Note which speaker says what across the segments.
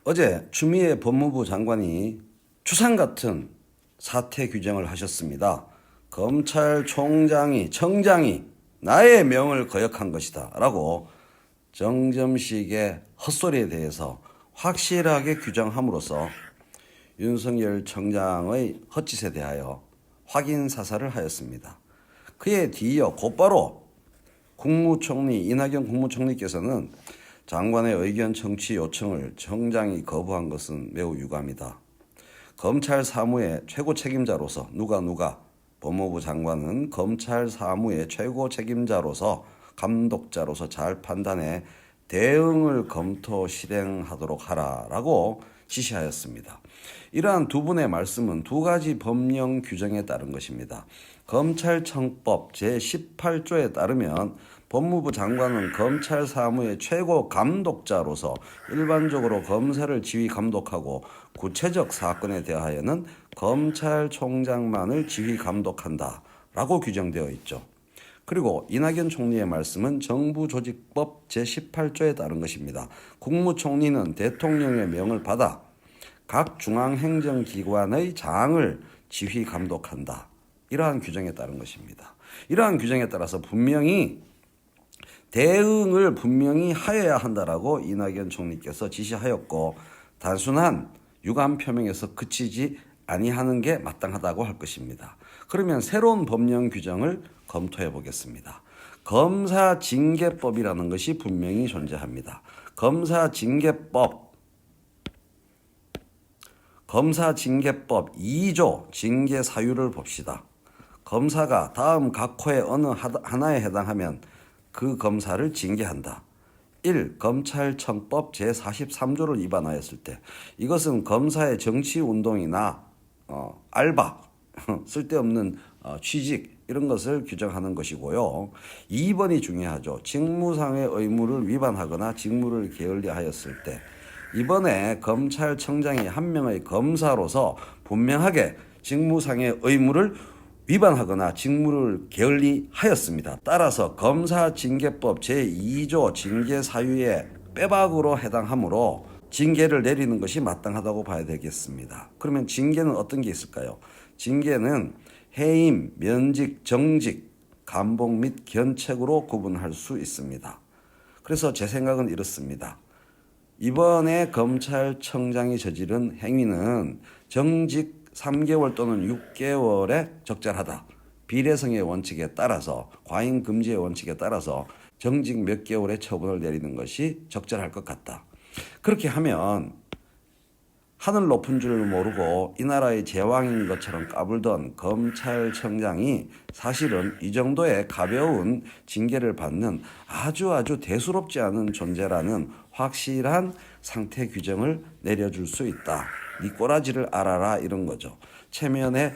Speaker 1: 어제 추미애 법무부 장관이 추상 같은 사퇴 규정을 하셨습니다. 검찰총장이 청장이 나의 명을 거역한 것이다 라고 정점식의 헛소리에 대해서 확실하게 규정함으로써 윤석열 청장의 헛짓에 대하여 확인 사살을 하였습니다. 그에 뒤이어 곧바로 국무총리 이낙연 국무총리께서는 장관의 의견 청취 요청을 청장이 거부한 것은 매우 유감이다. 검찰 사무의 최고 책임자로서 누가 법무부 장관은 검찰 사무의 최고 책임자로서 감독자로서 잘 판단해 대응을 검토 실행하도록 하라라고 지시하였습니다. 이러한 두 분의 말씀은 두 가지 법령 규정에 따른 것입니다. 검찰청법 제18조에 따르면 법무부 장관은 검찰 사무의 최고 감독자로서 일반적으로 검사를 지휘 감독하고 구체적 사건에 대하여는 검찰총장만을 지휘 감독한다 라고 규정되어 있죠. 그리고 이낙연 총리의 말씀은 정부조직법 제18조에 따른 것입니다. 국무총리는 대통령의 명을 받아 각 중앙행정기관의 장을 지휘 감독한다. 이러한 규정에 따른 것입니다. 이러한 규정에 따라서 대응을 분명히 하여야 한다라고 이낙연 총리께서 지시하였고 단순한 유감 표명에서 그치지 아니하는 게 마땅하다고 할 것입니다. 그러면 새로운 법령 규정을 검토해 보겠습니다. 검사징계법이라는 것이 분명히 존재합니다. 검사징계법 2조 징계 사유를 봅시다. 검사가 다음 각 호의 어느 하나에 해당하면 그 검사를 징계한다. 1. 검찰청법 제43조를 위반하였을 때 이것은 검사의 정치운동이나 알바, 쓸데없는 취직 이런 것을 규정하는 것이고요. 2번이 중요하죠. 직무상의 의무를 위반하거나 직무를 게을리하였을 때 이번에 검찰청장이 한 명의 검사로서 분명하게 직무상의 의무를 위반하거나 직무를 게을리하였습니다. 따라서 검사징계법 제2조 징계사유의 빼박으로 해당하므로 징계를 내리는 것이 마땅하다고 봐야 되겠습니다. 그러면 징계는 어떤 게 있을까요? 징계는 해임, 면직, 정직, 감봉 및 견책으로 구분할 수 있습니다. 그래서 제 생각은 이렇습니다. 이번에 검찰청장이 저지른 행위는 정직 3개월 또는 6개월에 적절하다. 비례성의 원칙에 따라서 과잉 금지의 원칙에 따라서 정직 몇 개월의 처분을 내리는 것이 적절할 것 같다. 그렇게 하면 하늘 높은 줄 모르고 이 나라의 제왕인 것처럼 까불던 검찰청장이 사실은 이 정도의 가벼운 징계를 받는 아주 대수롭지 않은 존재라는 확실한 상태 규정을 내려줄 수 있다. 네 꼬라지를 알아라 이런 거죠. 체면에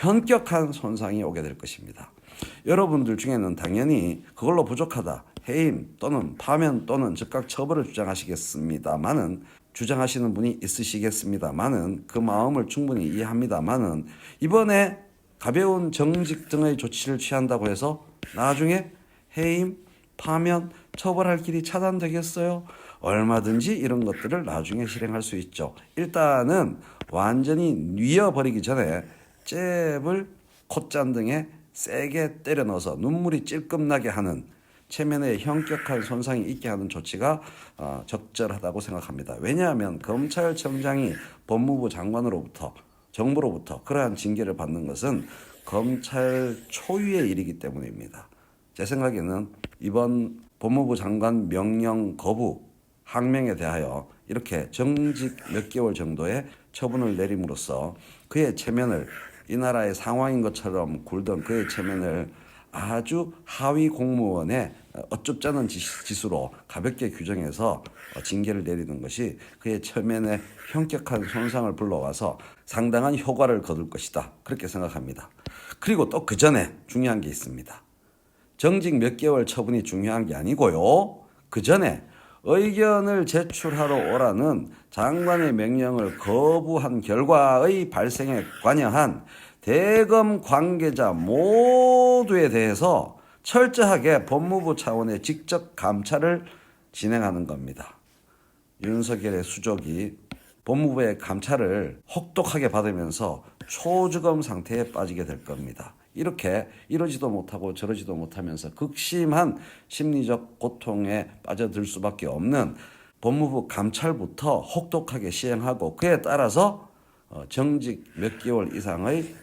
Speaker 1: 현격한 손상이 오게 될 것입니다. 여러분들 중에는 당연히 그걸로 부족하다. 해임 또는 파면 또는 즉각 처벌을 주장하시는 분이 있으시겠습니다만은 그 마음을 충분히 이해합니다만은 이번에 가벼운 정직 등의 조치를 취한다고 해서 나중에 해임, 파면, 처벌할 길이 차단되겠어요? 얼마든지 이런 것들을 나중에 실행할 수 있죠. 일단은 완전히 뉘어버리기 전에 잽을 콧잔등에 세게 때려 넣어서 눈물이 찔끔나게 하는 체면에 현격한 손상이 있게 하는 조치가 적절하다고 생각합니다. 왜냐하면 검찰청장이 법무부 장관으로부터 정부로부터 그러한 징계를 받는 것은 검찰 초유의 일이기 때문입니다. 제 생각에는 이번 법무부 장관 명령 거부 항명에 대하여 이렇게 정직 몇 개월 정도의 처분을 내림으로써 그의 체면을 이 나라의 상황인 것처럼 굴던 그의 체면을 아주 하위 공무원의 어쭙지 않은 짓으로 가볍게 규정해서 징계를 내리는 것이 그의 체면에 현격한 손상을 불러와서 상당한 효과를 거둘 것이다. 그렇게 생각합니다. 그리고 또 그 전에 중요한 게 있습니다. 정직 몇 개월 처분이 중요한 게 아니고요. 그 전에 의견을 제출하러 오라는 장관의 명령을 거부한 결과의 발생에 관여한 대검 관계자 모두에 대해서 철저하게 법무부 차원의 직접 감찰을 진행하는 겁니다. 윤석열의 수족이 법무부의 감찰을 혹독하게 받으면서 초주검 상태에 빠지게 될 겁니다. 이렇게 이러지도 못하고 저러지도 못하면서 극심한 심리적 고통에 빠져들 수밖에 없는 법무부 감찰부터 혹독하게 시행하고 그에 따라서 정직 몇 개월 이상의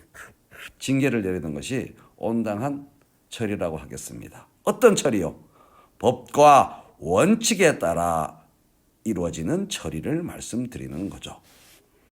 Speaker 1: 징계를 내리는 것이 온당한 처리라고 하겠습니다. 어떤 처리요? 법과 원칙에 따라 이루어지는 처리를 말씀드리는 거죠.